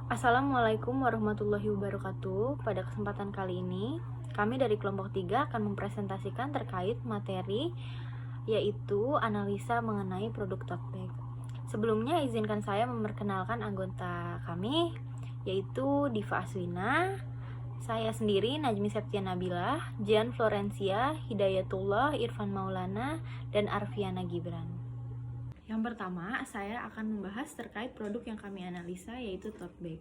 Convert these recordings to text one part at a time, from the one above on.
Assalamualaikum warahmatullahi wabarakatuh. Pada kesempatan kali ini, kami dari kelompok 3 akan mempresentasikan terkait materi yaitu analisa mengenai produk tote bag. Sebelumnya izinkan saya memperkenalkan anggota kami yaitu Diva Aswina, saya sendiri Najmi Septia Nabilah, Jian Florencia, Hidayatullah, Irfan Maulana, dan Arfiana Gibran. Yang pertama, saya akan membahas terkait produk yang kami analisa yaitu tote bag.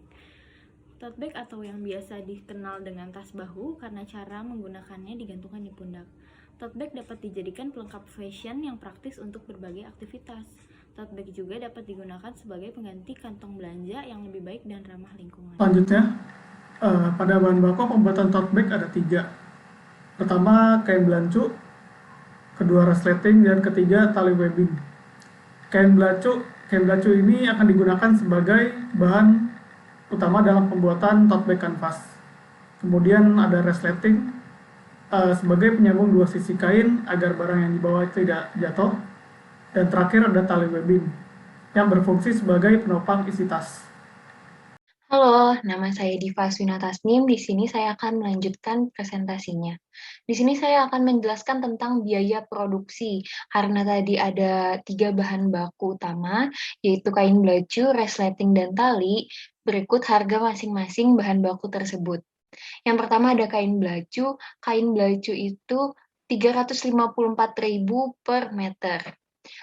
Tote bag atau yang biasa dikenal dengan tas bahu karena cara menggunakannya digantungkan di pundak. Tote bag dapat dijadikan pelengkap fashion yang praktis untuk berbagai aktivitas. Tote bag juga dapat digunakan sebagai pengganti kantong belanja yang lebih baik dan ramah lingkungan. Selanjutnya, pada bahan baku pembuatan tote bag ada 3. Pertama, kain belancu, kedua resleting, dan ketiga tali webbing. Kain belacu ini akan digunakan sebagai bahan utama dalam pembuatan tote bag kanvas. Kemudian ada resleting sebagai penyambung dua sisi kain agar barang yang dibawa tidak jatuh. Dan terakhir ada tali webbing yang berfungsi sebagai penopang isi tas. Halo, nama saya Diva Swinatasnim. Di sini saya akan melanjutkan presentasinya. Di sini saya akan menjelaskan tentang biaya produksi, karena tadi ada 3 bahan baku utama, yaitu kain belacu, resleting, dan tali. Berikut harga masing-masing bahan baku tersebut. Yang pertama ada kain belacu. Kain belacu itu 354.000 per meter.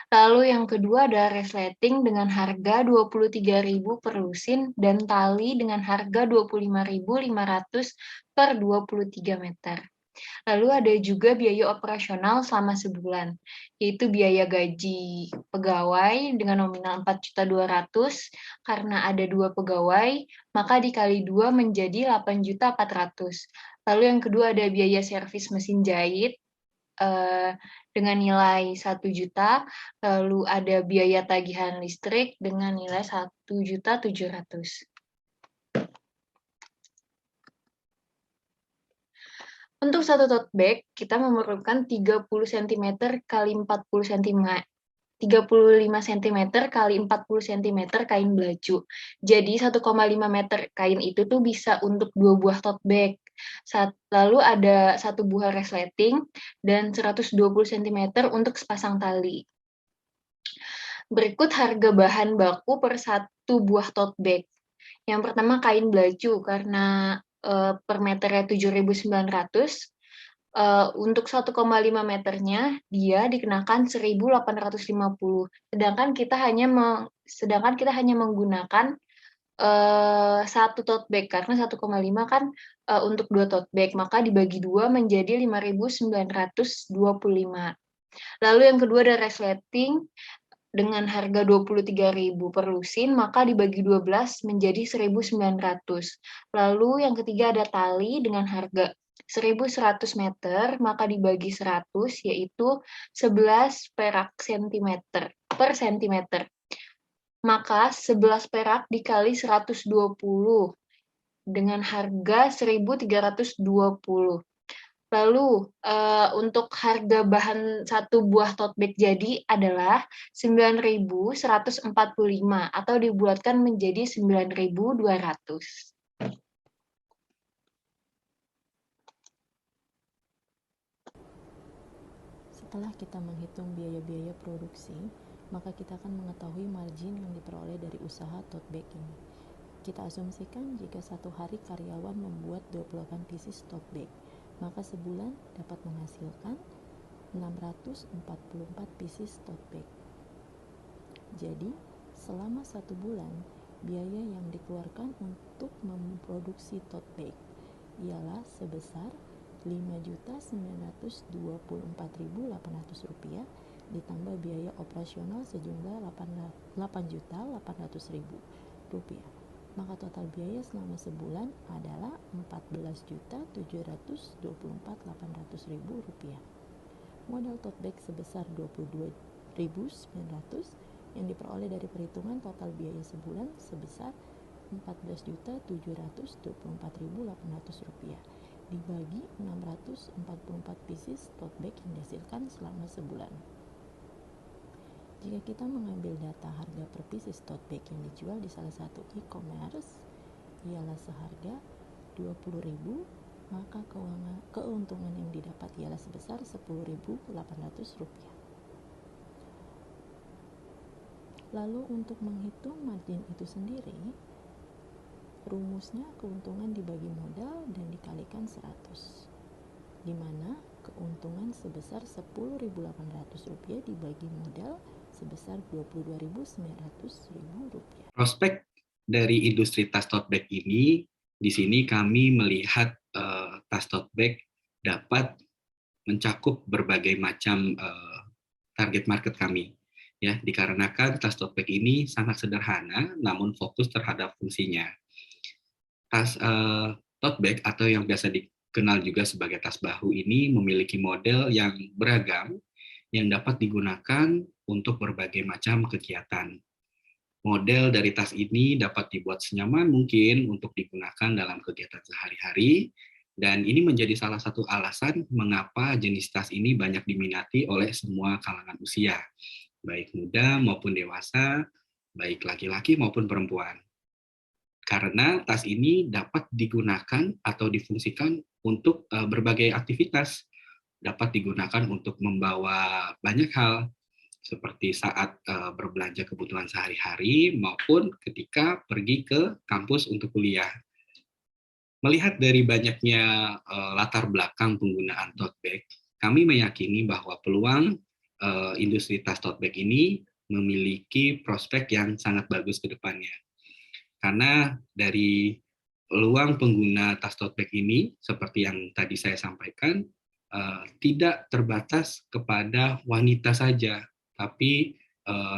Lalu yang kedua ada resleting dengan harga 23.000 per lusin dan tali dengan harga 25.500 per 23 meter. Lalu ada juga biaya operasional selama sebulan, yaitu biaya gaji pegawai dengan nominal 4.200.000 karena ada 2 pegawai, maka dikali 2 menjadi 8.400.000. Lalu yang kedua ada biaya servis mesin jahit dengan nilai 1 juta, lalu ada biaya tagihan listrik dengan nilai 1.700.000. Untuk satu tote bag, kita memerlukan 30 cm kali 40 cm 35 cm kali 40 cm kain belacu. Jadi 1,5 meter kain itu tuh bisa untuk 2 buah tote bag. Lalu ada 1 buah resleting dan 120 cm untuk sepasang tali. Berikut harga bahan baku per 1 buah tote bag. Yang pertama kain belacu karena per meternya 7.900. Untuk 1,5 meternya dia dikenakan 1.850. Sedangkan kita hanya menggunakan 1 tote bag karena 1,5 kan untuk 2 tote bag, maka dibagi 2 menjadi 5.925. Lalu yang kedua ada resleting dengan harga 23.000 per lusin, maka dibagi 12 menjadi 1.900. Lalu yang ketiga ada tali dengan harga 1.100 meter, maka dibagi 100, yaitu 11 perak sentimeter per sentimeter. Maka 11 perak dikali 120 dengan harga 1.320. Lalu, untuk harga bahan 1 buah tote bag jadi adalah 9.145 atau dibulatkan menjadi 9.200. Setelah kita menghitung biaya-biaya produksi, maka kita akan mengetahui margin yang diperoleh dari usaha tote bag ini. Kita asumsikan jika satu hari karyawan membuat 28 pieces tote bag, maka sebulan dapat menghasilkan 644 pieces tote bag. Jadi, selama 1 bulan, biaya yang dikeluarkan untuk memproduksi tote bag ialah sebesar Rp5.924.800 ditambah biaya operasional sejumlah Rp8.800.000. Maka total biaya selama sebulan adalah Rp14.724.800. Modal tote bag sebesar Rp22.900 yang diperoleh dari perhitungan total biaya sebulan sebesar Rp14.724.800 dibagi 644 pieces tote bag yang dihasilkan selama sebulan. Jika kita mengambil data harga per pieces tote bag yang dijual di salah satu e-commerce, ialah seharga 20.000, maka keuntungan yang didapat ialah sebesar 10.800 rupiah. Lalu untuk menghitung margin itu sendiri, rumusnya keuntungan dibagi modal dan dikalikan 100, di mana keuntungan sebesar 10.800 rupiah dibagi modal sebesar 22.900 rupiah. Prospek dari industri tas tote bag ini, di sini kami melihat tas tote bag dapat mencakup berbagai macam target market kami. Ya, dikarenakan tas tote bag ini sangat sederhana, namun fokus terhadap fungsinya. Tas tote bag atau yang biasa dikenal juga sebagai tas bahu ini memiliki model yang beragam yang dapat digunakan untuk berbagai macam kegiatan. Model dari tas ini dapat dibuat senyaman mungkin untuk digunakan dalam kegiatan sehari-hari, dan ini menjadi salah satu alasan mengapa jenis tas ini banyak diminati oleh semua kalangan usia, baik muda maupun dewasa, baik laki-laki maupun perempuan. Karena tas ini dapat digunakan atau difungsikan untuk berbagai aktivitas, dapat digunakan untuk membawa banyak hal, seperti saat berbelanja kebutuhan sehari-hari maupun ketika pergi ke kampus untuk kuliah. Melihat dari banyaknya latar belakang penggunaan tote bag, kami meyakini bahwa peluang industri tas tote bag ini memiliki prospek yang sangat bagus ke depannya. Karena dari peluang pengguna tas tote bag ini, seperti yang tadi saya sampaikan, tidak terbatas kepada wanita saja, tapi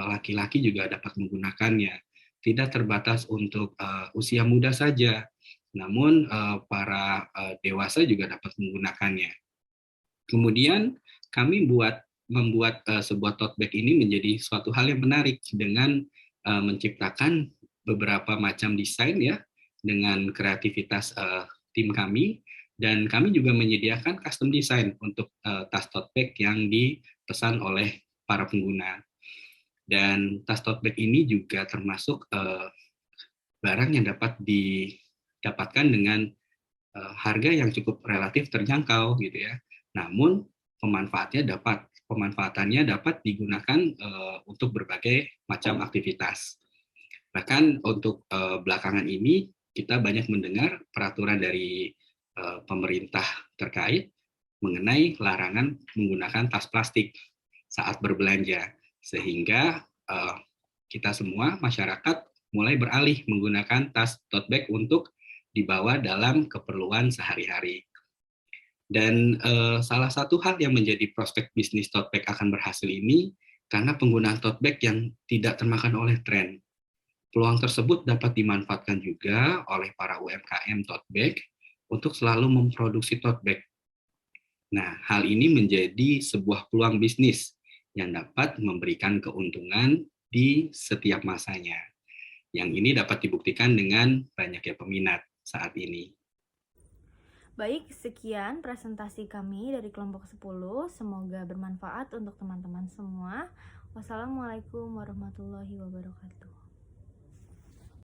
laki-laki juga dapat menggunakannya. Tidak terbatas untuk usia muda saja, namun para dewasa juga dapat menggunakannya. Kemudian kami membuat sebuah tote bag ini menjadi suatu hal yang menarik dengan menciptakan beberapa macam desain ya, dengan kreativitas tim kami, dan kami juga menyediakan custom design untuk tas tote bag yang dipesan oleh para pengguna. Dan tas tote bag ini juga termasuk barang yang dapat didapatkan dengan harga yang cukup relatif terjangkau gitu ya. Namun pemanfaatannya dapat digunakan untuk berbagai macam aktivitas. Bahkan untuk belakangan ini kita banyak mendengar peraturan dari pemerintah terkait mengenai larangan menggunakan tas plastik saat berbelanja, sehingga kita semua masyarakat mulai beralih menggunakan tas tote bag untuk dibawa dalam keperluan sehari-hari. Dan salah satu hal yang menjadi prospek bisnis tote bag akan berhasil ini karena penggunaan tote bag yang tidak termakan oleh tren. Peluang tersebut dapat dimanfaatkan juga oleh para UMKM tote bag untuk selalu memproduksi tote bag. Nah, hal ini menjadi sebuah peluang bisnis yang dapat memberikan keuntungan di setiap masanya. Yang ini dapat dibuktikan dengan banyaknya peminat saat ini. Baik, sekian presentasi kami dari kelompok 10. Semoga bermanfaat untuk teman-teman semua. Wassalamualaikum warahmatullahi wabarakatuh.